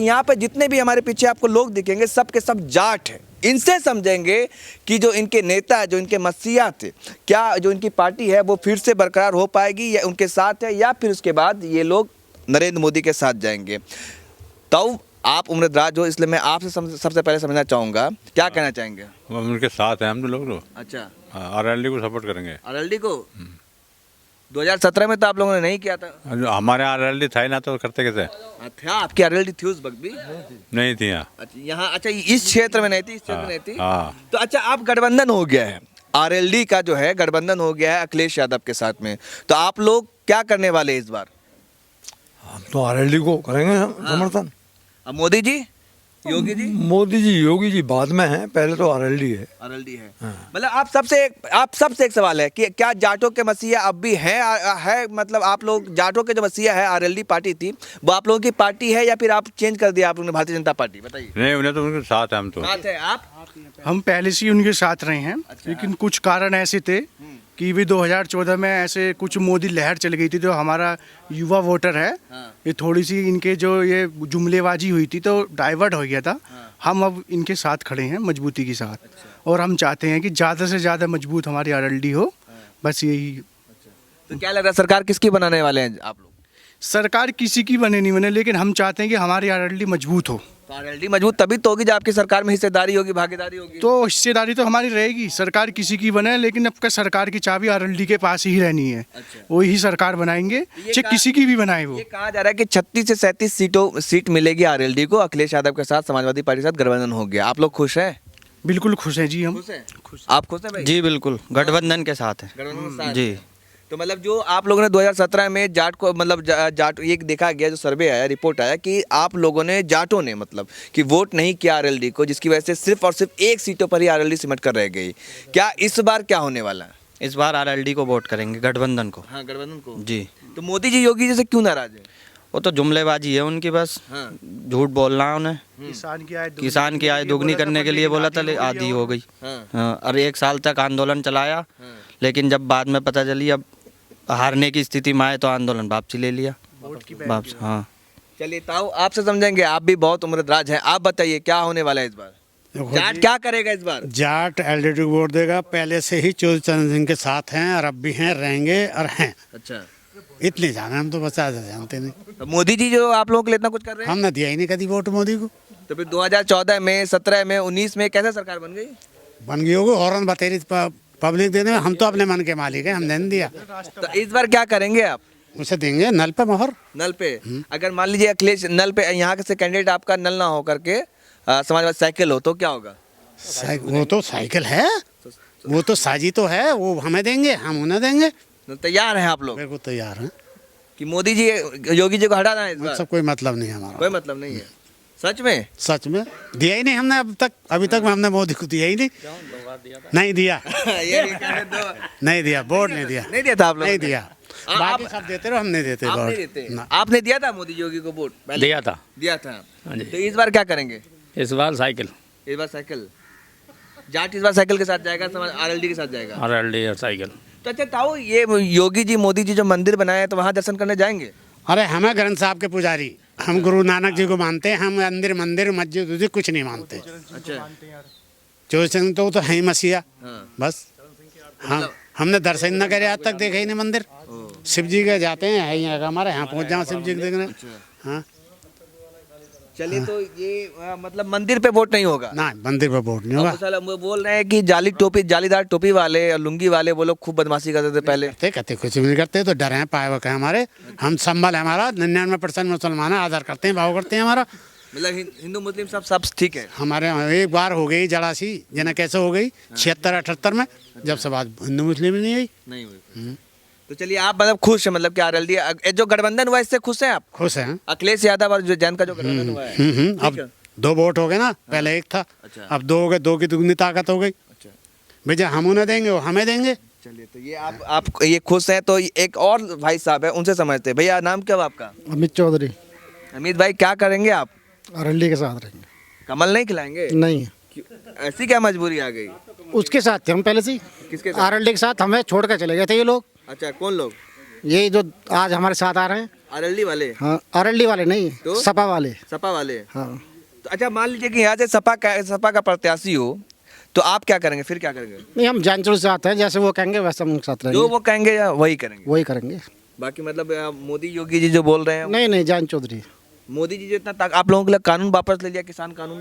यहाँ पे जितने भी हमारे पीछे आपको लोग दिखेंगे सब के सब जाट हैं। इनसे समझेंगे कि जो इनके नेता, जो इनके मसीहा थे, क्या जो इनकी पार्टी है वो फिर से बरकरार हो पाएगी या उनके साथ है, या फिर उसके बाद ये लोग नरेंद्र मोदी के साथ जाएंगे। तो आप उम्रदराज हो, इसलिए मैं आपसे सबसे पहले समझना चाहूँगा, क्या कहना चाहेंगे? हम उनके साथ हैं, हम लोग तो। अच्छा, आरएलडी को सपोर्ट करेंगे। आरएलडी को 2017 में तो आप लोगों ने नहीं किया था। हमारे आरएलडी था ही ना, तो करते कैसे? था आपकी आरएलडी थी उस वक्त भी? नहीं थी यहाँ। अच्छा, यहाँ, अच्छा इस क्षेत्र में नहीं थी, इस क्षेत्र में नहीं थी। हाँ। तो अच्छा, आप गठबंधन हो गया है, आरएलडी का जो है गठबंधन हो गया है अखिलेश यादव के साथ में, तो आप लोग क्या करने वाले इस बार? हम तो आरएलडी को करेंगे समर्थन। अब मोदी जी, योगी जी? मोदी जी योगी जी बाद में हैं, पहले तो आरएलडी है। आरएलडी है। हाँ। मतलब आप सबसे एक सवाल है कि क्या जाटों के मसीहा अब भी है मतलब आप लोग जाटों के जो मसीहा है, आरएलडी पार्टी थी, वो आप लोगों की पार्टी है या फिर आप चेंज कर दिया आप लोगों ने भारतीय जनता पार्टी? बताइए। नहीं, उन्हें तो उनके साथ है, हम तो साथ है आप? हम पहले से ही उनके साथ रहे हैं। अच्छा। लेकिन कुछ कारण ऐसे थे कि भी 2014 में ऐसे कुछ मोदी लहर चल गई थी, जो हमारा युवा वोटर है, हाँ। ये थोड़ी सी इनके जो ये जुमलेबाजी हुई थी तो डाइवर्ट हो गया था। हाँ। हम अब इनके साथ खड़े हैं मजबूती के साथ। अच्छा। और हम चाहते हैं कि ज़्यादा से ज़्यादा मजबूत हमारी आरएलडी हो। हाँ। बस यही। तो क्या लग रहा है सरकार किसकी बनाने वाले हैं आप लोग? सरकार किसी की बने नहीं बने, लेकिन हम चाहते हैं कि हमारी आरएलडी मजबूत हो। तो आरएलडी मजबूत तभी तो होगी जब आपकी सरकार में हिस्सेदारी होगी, भागीदारी होगी। तो हिस्सेदारी तो हमारी रहेगी, सरकार किसी की बने, लेकिन अब का सरकार की चाबी आरएलडी के पास ही रहनी है। अच्छा। वही सरकार बनाएंगे, चाहे किसी की भी बनाए वो। ये कहा जा रहा है कि 36 से 37 सीट मिलेगी आरएलडी को, अखिलेश यादव के साथ समाजवादी पार्टी के साथ गठबंधन हो गया। आप लोग खुश हैं? बिल्कुल खुश हैं जी हम। खुश हैं? आप खुश हैं भाई? जी बिल्कुल, गठबंधन के साथ है। गठबंधन के साथ जी। हैं। तो मतलब जो आप लोगों ने 2017 में जाट को मतलब जाट ये देखा गया, जो सर्वे आया, रिपोर्ट आया कि आप लोगों ने, जाटों ने मतलब कि वोट नहीं किया आरएलडी को, जिसकी वजह से सिर्फ और सिर्फ एक सीटों पर ही आरएलडी सिमट कर रह गई। क्या इस बार क्या होने वाला है? इस बार आरएलडी को वोट करेंगे, गठबंधन को। हाँ, गठबंधन को। जी। तो मोदी जी योगी जी से क्यों नाराज है? वो तो जुमलेबाजी है उनकी, बस हाँ। झूठ बोलना है उन्हें। किसान की आय दोगुनी करने के लिए बोला था, आधी हो गई। हाँ। हाँ, और 1 साल तक आंदोलन चलाया, हाँ। लेकिन जब बाद में पता चली अब हारने की स्थिति में आए तो आंदोलन वापसी ले लिया। वापस। हाँ। चलिए ताऊ, आपसे समझेंगे, आप भी बहुत उम्रदराज हैं, आप बताइए क्या होने वाला है इस बार? जाट क्या करेगा इस बार? जाट एलडीडी को वोट देगा। पहले से ही चौधरी चरण सिंह के साथ हैं और अब भी हैं, रहेंगे और हैं। अच्छा, इतने जाने, हम तो बचा जानते नहीं। तो मोदी जी जो आप लोगों के लिए इतना कुछ कर रहे हैं, हमने दिया ही नहीं कभी वोट मोदी को। तो फिर 2014 में, 17 में, 19 में कैसे सरकार बन गई? बन गई होगी, हॉर्न बतेरी पब्लिक देने में। हम तो अपने मन के मालिक हैं, हमने नहीं दिया। तो इस बार क्या करेंगे आप? उसे देंगे नल पे मोहर। नल पे? अगर मान लीजिए अखिलेश नल पे, यहाँ से कैंडिडेट आपका नल ना हो करके समाजवादी साइकिल हो, तो क्या होगा? वो तो साइकिल है, वो तो साजी तो है, वो हमें देंगे, हम उन्हें देंगे। तो तैयार हैं आप लोग बिल्कुल तैयार हैं कि मोदी जी, योगी जी को हटाना है इस बार? सब कोई मतलब नहीं हमारा। कोई मतलब नहीं है सच में? सच में दिया ही नहीं हमने अभी तक हमने मोदी को दिया ही नहीं। नहीं दिया। ये भी कह रहे दो। नहीं दिया, वोट नहीं दिया। नहीं दिया था आप लोग? नहीं दिया। बाकी सब देते रहो, हम नहीं देते आप नहीं वोट। देते? ना। आपने दिया था मोदी योगी को वोट? पहले दिया था। दिया था। हाँ जी। तो इस बार क्या करेंगे? इस बार साइकिल। इस बार साइकिल? जाट इस बार साइकिल के साथ जाएगा, आरएलडी के साथ जाएगा? आरएलडी और साइकिल। तो अच्छा ताऊ, ये योगी जी, मोदी जी जो मंदिर बनाए तो वहाँ दर्शन करने जाएंगे? अरे हमें ग्रंथ साहब के पुजारी, हम गुरु नानक जी को मानते हैं। हम मंदिर मस्जिद उस्जिद कुछ नहीं मानते। अच्छा। चौधरी चरण तो है ही मसीहा, हाँ। बस। हाँ, हमने दर्शन न करे, आज तक देखे ही नहीं मंदिर। शिव जी के जाते हैं, है यहाँ का हमारे, यहाँ पहुँच जाओ शिव जी को देखने। हाँ। चलिए, तो ये मतलब मंदिर पे वोट नहीं होगा? ना, मंदिर पर वोट नहीं होगा। वो बोल रहे हैं कि जालीदार टोपी वाले और लुंगी वाले वो लोग खूब बदमाशी करते थे पहले। कहते कुछ भी नहीं करते, तो डर है, पाए वक है हमारे। हम संभल है हमारा, 99% मुसलमान है, आदर करते हैं, भाव करते हैं हमारा। मतलब हिंदू मुस्लिम सब ठीक है हमारे यहाँ एक बार हो गई जड़ासी, जना कैसे हो गई 76-78 में, जब से बात हिंदू मुस्लिम नहीं आई। नहीं हुई। तो चलिए, आप मतलब खुश है, मतलब कि आरएलडी जो गठबंधन हुआ इससे खुश हैं आप? खुश हैं। अखिलेश यादव और जो जैन का जो गठबंधन हुआ है। अब 2 वोट हो गए ना, पहले 1 था। अच्छा। अब 2 हो गए, 2 की दुगनी ताकत हो गई। अच्छा। भैया हम उन्हें देंगे, वो हमें देंगे। चलिए, तो ये आप ये खुश हैं। तो एक और भाई साहब है, उनसे समझते हैं। भैया नाम क्या हुआ आपका? अमित चौधरी। अमित भाई, क्या करेंगे आप? आरएलडी के साथ रहेंगे। कमल नहीं खिलाएंगे? नहीं, ऐसी क्या मजबूरी आ गई? उसके साथ थे हम पहले से ही। किसके साथ? आरएलडी के साथ हमें छोड़ कर चले गए थे ये लोग। अच्छा, कौन लोग? यही जो आज हमारे साथ आ रहे हैं। अरल्ली वाले, हाँ, अरल्ली वाले नहीं, तो? सपा वाले। सपा वाले। हाँ, तो अच्छा मान लीजिए कि यहाँ से सपा का प्रत्याशी हो तो आप क्या करेंगे, फिर क्या करेंगे? नहीं हम जानचूर से आते हैं, जैसे वो कहेंगे वैसे हम उनके साथ जो रहेंगे, वो कहेंगे या वही करेंगे? वही करेंगे। बाकी मतलब मोदी योगी जी जो बोल रहे हैं, नहीं नहीं, जान चौधरी मोदी जी जो इतना आप लोगों के लिए कानून वापस ले लिया, किसान कानून।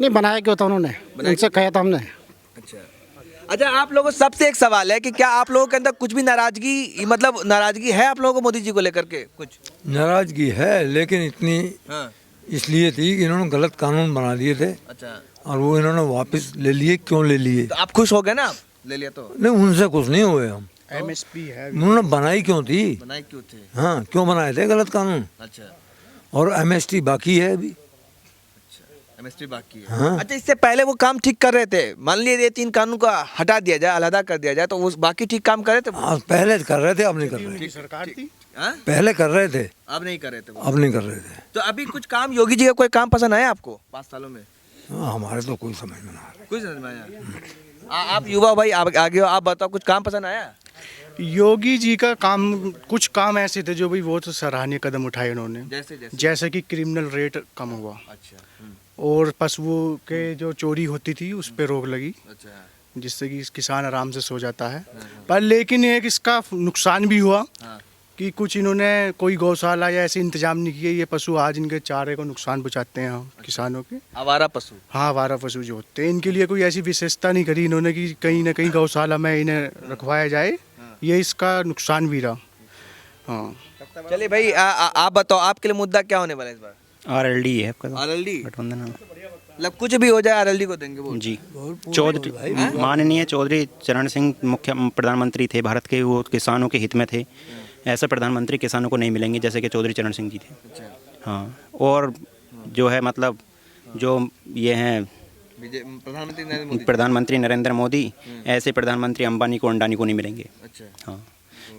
नहीं बनाया क्यों था उन्होंने, उनसे कहा था हमने। अच्छा अच्छा, आप लोगों को सबसे एक सवाल है कि क्या आप लोगों के अंदर कुछ भी नाराजगी, मतलब नाराजगी है आप लोगों को मोदी जी को लेकर के कुछ? नाराजगी है, लेकिन इतनी हाँ, इसलिए थी कि इन्होंने गलत कानून बना दिए थे अच्छा, और वो इन्होंने वापस ले लिए। क्यों ले लिए? तो आप खुश हो गए ना, आप ले लिया तो? नहीं, उनसे कुछ नहीं हुए हम। MSP है। उन्होंने बनाई क्यों थी? बनाए क्यों थे? हाँ, क्यों बनाए थे गलत कानून? अच्छा, और MST बाकी है अभी। एमएसपी बाकी है। हाँ। अच्छा, इससे पहले वो काम ठीक कर रहे थे, मान लीजिए ये 3 कानून को हटा दिया जाए, अलहदा कर दिया जाए, तो वो बाकी ठीक काम कर रहे थे? हाँ, पहले कर रहे थे, अब नहीं कर रहे। सरकार थी। हाँ? पहले कर रहे थे, अब नहीं कर रहे थे वो। अब नहीं कर रहे थे। तो अभी कुछ काम योगी जी का कोई काम पसंद आया आपको 5 सालों में? हाँ, हमारे तो कोई समझ में ना आ रहा। कुछ समझ में आया? आप युवा भाई, आप आगे हो, आप बताओ कुछ काम पसंद आया? योगी जी का काम, कुछ काम ऐसे थे जो भी बहुत सराहनीय कदम उठाए उन्होंने, जैसे जैसे कि क्रिमिनल रेट कम हुआ अच्छा, और पशुओं के जो चोरी होती थी उस पर रोक लगी, अच्छा, जिससे कि किसान आराम से सो जाता है। पर लेकिन एक इसका नुकसान भी हुआ हाँ। कि कुछ इन्होंने कोई गौशाला या ऐसे इंतजाम नहीं किए, ये पशु आज इनके चारे को नुकसान पहुंचाते हैं किसानों के। आवारा पशु। हाँ, आवारा पशु जो होते हैं इनके लिए कोई ऐसी विशेषता नहीं करी इन्होंने कि कहीं ना कहीं गौशाला में इन्हें रखवाया जाए, ये इसका नुकसान भी रहा। हाँ, चलिए भाई, आप बताओ आपके लिए मुद्दा क्या होने वाला है इस बार? RLD है आपका तो, आरएलडी, गठबंधन। मतलब कुछ भी हो जाए आरएलडी को देंगे वो? जी, चौधरी माननीय चौधरी चरण सिंह मुख्य प्रधानमंत्री थे भारत के, वो किसानों के हित में थे। ऐसे प्रधानमंत्री किसानों को नहीं मिलेंगे जैसे कि चौधरी चरण सिंह जी थे। हाँ, और जो है मतलब जो ये हैं प्रधानमंत्री नरेंद्र मोदी, ऐसे प्रधानमंत्री अंबानी को अंडानी को नहीं मिलेंगे। अच्छा, हाँ,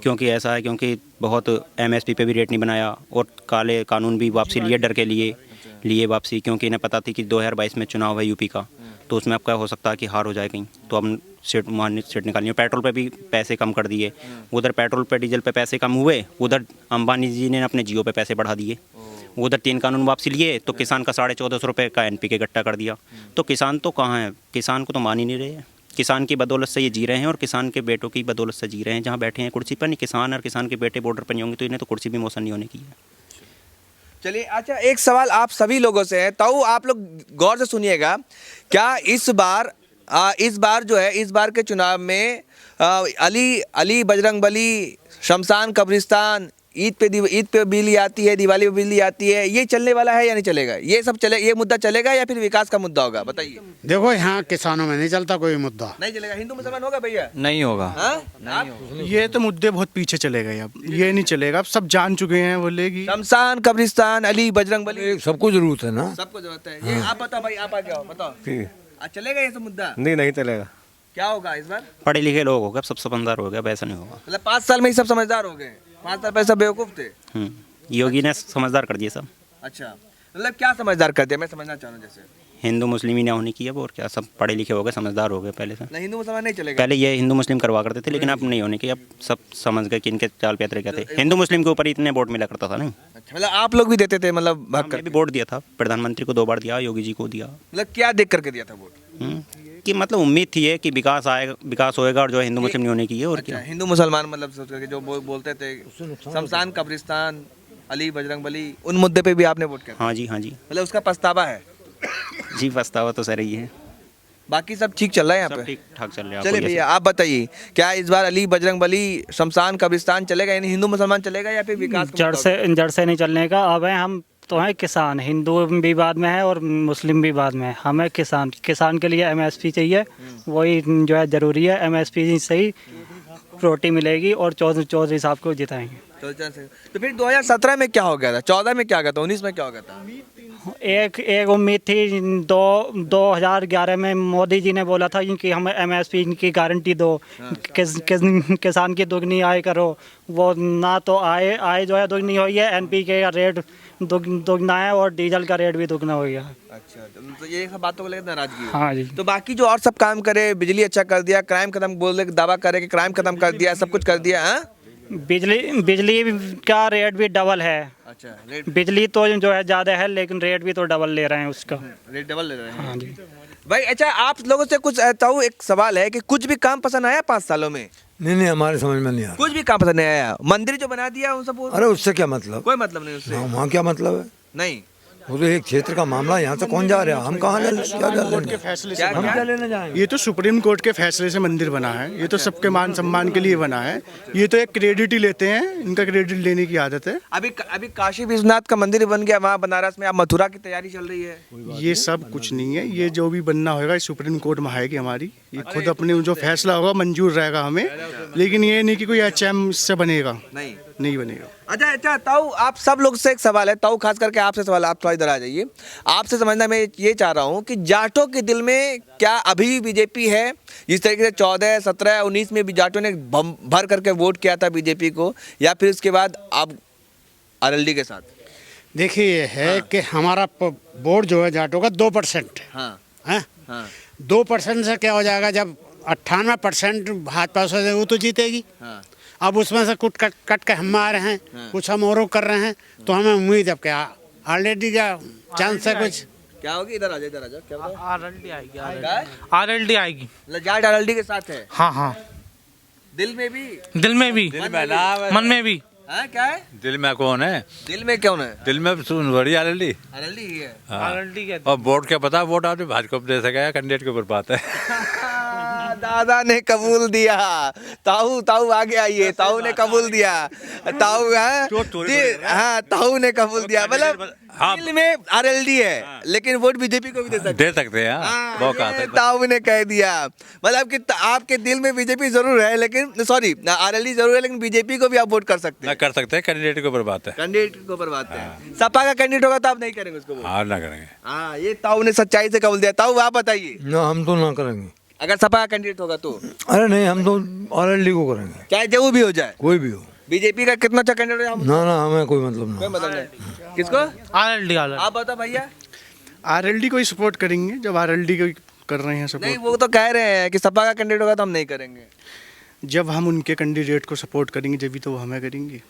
क्योंकि ऐसा है, क्योंकि बहुत MSP पे भी रेट नहीं बनाया और काले कानून भी वापसी लिए, डर के लिए वापसी, क्योंकि इन्हें पता थी कि 2022 में चुनाव है यूपी का, तो उसमें अब क्या हो सकता है कि हार हो जाए कहीं, तो अब सीट निकालनी है। पेट्रोल पे भी पैसे कम कर दिए, उधर पेट्रोल पे डीजल पे पैसे कम हुए, उधर अंबानी जी ने अपने जियो पे पैसे बढ़ा दिए, उधर 3 कानून वापसी लिए, तो किसान का 1450 रुपये का NPK इकट्ठा कर दिया। तो किसान तो कहाँ है, किसान को तो मान ही नहीं रहे हैं। किसान की बदौलत से ये जी रहे हैं और किसान के बेटों की बदौलत से जी रहे हैं। जहाँ बैठे हैं कुर्सी पर, नहीं किसान और किसान के बेटे बॉर्डर पर नहीं होंगे तो इन्हें तो कुर्सी भी मौसम नहीं होने की है। चलिए, अच्छा एक सवाल आप सभी लोगों से है, तो आप लोग गौर से सुनिएगा, क्या इस बार जो है, इस बार के चुनाव में अली बजरंगबली, शमशान कब्रिस्तान, ईद पे बिजली आती है, दिवाली पे बिजली आती है, ये चलने वाला है या नहीं चलेगा? ये सब ये मुद्दा चलेगा या फिर विकास का मुद्दा होगा? बताइए। देखो, यहाँ किसानों में नहीं चलता कोई मुद्दा। नहीं चलेगा, हिंदू मुसलमान होगा भैया? नहीं होगा। ये तो मुद्दे बहुत पीछे चले गए, अब ये नहीं चलेगा, अब सब जान चुके हैं बोलेगी। शमशान कब्रिस्तान, अली बजरंगबली, सबको जरूरत है ना। सबको जरूरत है। ये आप बताओ भाई, आप आ जाओ, बताओ। चलेगा ये सब मुद्दा? नहीं चलेगा। क्या होगा इस बार? पढ़े लिखे लोग हो गए, सब समझदार हो गया, वैसा नहीं होगा। मतलब 5 साल में ही सब समझदार हो गए? 5 साल पहले सब बेवकूफ थे? योगी ने समझदार कर दिए सब। अच्छा, मतलब क्या समझदार कर दिया, मैं समझना चाह रहा हूँ। जैसे हिंदू मुस्लिम ही ना होने की है, और क्या, सब पढ़े लिखे हो गए, समझदार हो गए पहले से। नहीं, हिंदू मुसलमान नहीं चलेगा? पहले ये हिंदू मुस्लिम करवा करते थे, लेकिन अब नहीं होने की, अब सब समझ गए कि इनके चाल पैतरे क्या थे। हिंदू मुस्लिम के ऊपर इतने वोट मिला करता था नहीं। अच्छा, मतलब आप लोग भी देते थे, मतलब भाग कर? भी वोट दिया था, प्रधानमंत्री को 2 बार दिया, योगी जी को दिया। मतलब क्या देख करके दिया था वोट? कि मतलब उम्मीद थी है कि विकास आएगा, विकास होएगा, और जो हिंदू मुस्लिम नहीं होने की है। और अच्छा, क्या, हिंदू मुसलमान मतलब सोच करके जो बोलते थे, शमशान कब्रिस्तान, अली बजरंगबली, उन मुद्दे पे भी आपने वोट किया? हाँ जी, हाँ जी मतलब उसका पछतावा है? जी, पछतावा तो सर ही है, बाकी सब ठीक चल रहा है यहाँ सब पे? ठीक ठाक चल रहा है। चलिए भैया, आप बताइए, क्या इस बार अली बजरंगबली, शमशान कब्रिस्तान चलेगा, यानी हिंदू मुसलमान चलेगा, या फिर विकास का मुद्दा होगा? जड़ से नहीं चलने का। अब है, हम तो हैं किसान, हिंदू भी बाद में है और मुस्लिम भी बाद में है। हमें किसान के लिए MSP चाहिए, वही जो है ज़रूरी है। MSP से ही रोटी मिलेगी और चौधरी साहब को जिताएंगे। तो फिर 2017 में क्या हो गया था, 14 में क्या हो गया था, 19 में क्या हो गया था? एक उम्मीद थी, 2011 में मोदी जी ने बोला था कि हमें MSP की गारंटी दो, किसान की दुगनी आय करो। वो ना तो आय जो है दुगनी हुई है, NPK का रेट दुगना है और डीजल का रेट भी दुगना हो गया है। अच्छा, तो ये सब बातों को लेकर नाराजगी है? हाँ जी। तो बाकी जो और सब काम करे, बिजली अच्छा कर दिया, क्राइम खत्म, बोलने का दावा करे कि क्राइम खत्म कर दिया, सब कुछ कर दिया, हाँ? बिजली का रेट भी डबल है। अच्छा, बिजली तो जो है ज़्यादा है, लेकिन रेट भी तो डबल ले रहे हैं उसका। रेट डबल ले रहे हैं। हाँ जी। भाई अच्छा, आप लोगों से कुछ ताऊ एक सवाल है कि कुछ भी काम पसंद आया 5 सालों में? नहीं नहीं, हमारे समझ में नहीं आ रहा। कुछ भी काम पसंद नहीं आया? मंदिर जो बना दिया उन सब अरे उससे क्या मतलब? कोई मतलब नहीं उससे। वहाँ क्या मतलब है? नहीं, वो तो एक क्षेत्र का मामला, यहाँ से कौन जा रहा है? हम कहाँ ले क्या कोर्ट के फैसले से क्या हम क्या? क्या लेने जाएंगे? ये तो सुप्रीम कोर्ट के फैसले से मंदिर बना है, ये तो सबके मान सम्मान के लिए बना है। ये तो एक क्रेडिट ही लेते हैं, इनका क्रेडिट लेने की आदत है। अभी काशी विश्वनाथ का मंदिर बन गया वहाँ बनारस में, अब मथुरा की तैयारी चल रही है। ये सब कुछ नहीं है, ये जो भी बनना होगा ये सुप्रीम कोर्ट में आएगी हमारी, ये खुद अपने जो फैसला होगा मंजूर रहेगा हमें, लेकिन ये नहीं कि कोई HM इससे बनेगा, नहीं बनेगा। अच्छा ताऊ, आप सब लोग से एक सवाल है, ताऊ खास करके आपसे सवाल, आप थोड़ा इधर आ जाइए। आपसे समझना मैं ये चाह रहा हूँ कि जाटों के दिल में क्या अभी भी बीजेपी है? जिस तरीके से 14, 17, 19 में भी जाटों ने भर करके वोट किया था बीजेपी को, या फिर उसके बाद अब आरएलडी के साथ? देखिए ये है कि हमारा वोट जो है जाटों का 2% हाँ है। हाँ 2% से क्या हो जाएगा, जब 98% भाजपा से वो तो जीतेगी। हाँ अब उसमें से कुछ कट के हम आ रहे हैं, कुछ हम और कर रहे हैं, तो हमें उम्मीद है क्या ऑलरेडी का चांस है कुछ। क्या होगी? इधर आ जाओ। क्या बताओ? आरएलडी आएगी। क्या? आरएलडी आएगी। जाट आरएलडी के साथ है? हाँ हाँ, दिल में भी? दिल में भी, मन में भी। हाँ क्या है? दिल में कौन है? दिल में कौन है? दिल में सुन बड़ी आरएलडी। आरएलडी ही है। आरएलडी के और वोट क्या पता, वोट आपने भाजपा को दे सका, कैंडिडेट के ऊपर बात है। दादा ने कबूल दिया। ताऊ आगे आइए। ताऊ ने कबूल दिया। ताऊ हाँ, ताऊ ने कबूल दिया। मतलब दिल में आरएलडी है, लेकिन वोट बीजेपी को भी दे सकते हैं। हैं। वो कहा था। ताऊ ने कह दिया, मतलब कि आपके दिल में बीजेपी जरूर है, लेकिन सॉरी आरएलडी जरूर है, लेकिन बीजेपी को भी आप वोट कर सकते हैं। कर सकते हैं, कैंडिडेट के ऊपर बात है। कैंडिडेट को ऊपर बात है। सपा का कैंडिडेट होगा तो आप नहीं करेंगे उसको वोट? हाँ ना करेंगे। हाँ, ये ताऊ ने सच्चाई से कबूल दिया। ताऊ आप बताइए, ना, हम तो ना करेंगे। अगर सपा का कैंडिडेट होगा तो? अरे नहीं, हम तो आरएलडी को करेंगे, चाहे जो भी हो जाए, कोई भी हो। बीजेपी का कितना अच्छा कैंडिडेट है? ना ना, हमें कोई मतलब कोई ना। मतलब नहीं। किसको? आरएलडी। आप बताओ भैया। RLD को ही सपोर्ट करेंगे, जब RLD को ही कर रहे हैं नहीं, सपोर्ट। वो तो कह रहे हैं कि सपा का कैंडिडेट होगा तो हम नहीं करेंगे। जब हम उनके कैंडिडेट को सपोर्ट करेंगे जब भी तो वो हमें करेंगे।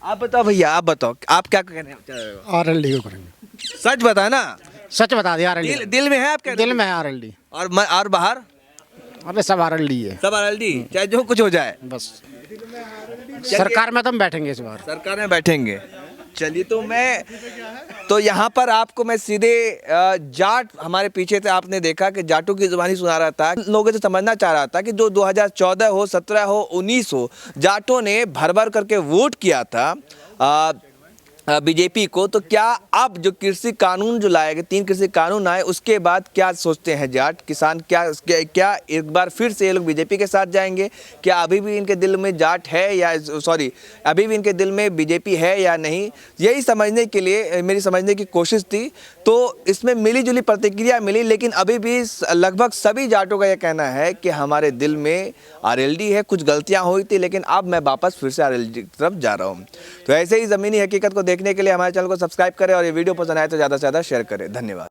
आप बताओ भैया, आप बताओ, आप क्या कहने चाह रहे हो? RLD को करेंगे। सच बता ना। सच बता दिया, RLD दिल में है आपके? दिल में है RLD। और बाहर अरे सब RLD है सब आरएलडी, चाहे जो कुछ हो जाए। बस। सरकार में तो हम बैठेंगे इस बार। सरकार में बैठेंगे। चलिए, तो यहाँ पर आपको मैं सीधे जाट, हमारे पीछे से आपने देखा कि जाटों की जुबानी सुना रहा था, लोगों से समझना चाह रहा था कि जो 2014 हो, 17 हो, 19 हो, जाटों ने भर भर करके वोट किया था बीजेपी को, तो क्या अब जो कृषि कानून जो लाए गए, 3 कृषि कानून आए, उसके बाद क्या सोचते हैं जाट किसान? क्या एक बार फिर से ये लोग बीजेपी के साथ जाएंगे? क्या अभी भी इनके दिल में जाट है या अभी भी इनके दिल में बीजेपी है या नहीं? यही समझने के लिए मेरी समझने की कोशिश थी। तो इसमें मिली जुली प्रतिक्रिया मिली, लेकिन अभी भी लगभग सभी जाटों का यह कहना है कि हमारे दिल में आरएलडी है, कुछ गलतियाँ हुई थी, लेकिन अब मैं वापस फिर से आरएलडी की तरफ जा रहा हूँ। तो ऐसे ही ज़मीनी हकीकत को देखने के लिए हमारे चैनल को सब्सक्राइब करें और ये वीडियो पसंद आए तो ज़्यादा से ज़्यादा शेयर करें। धन्यवाद।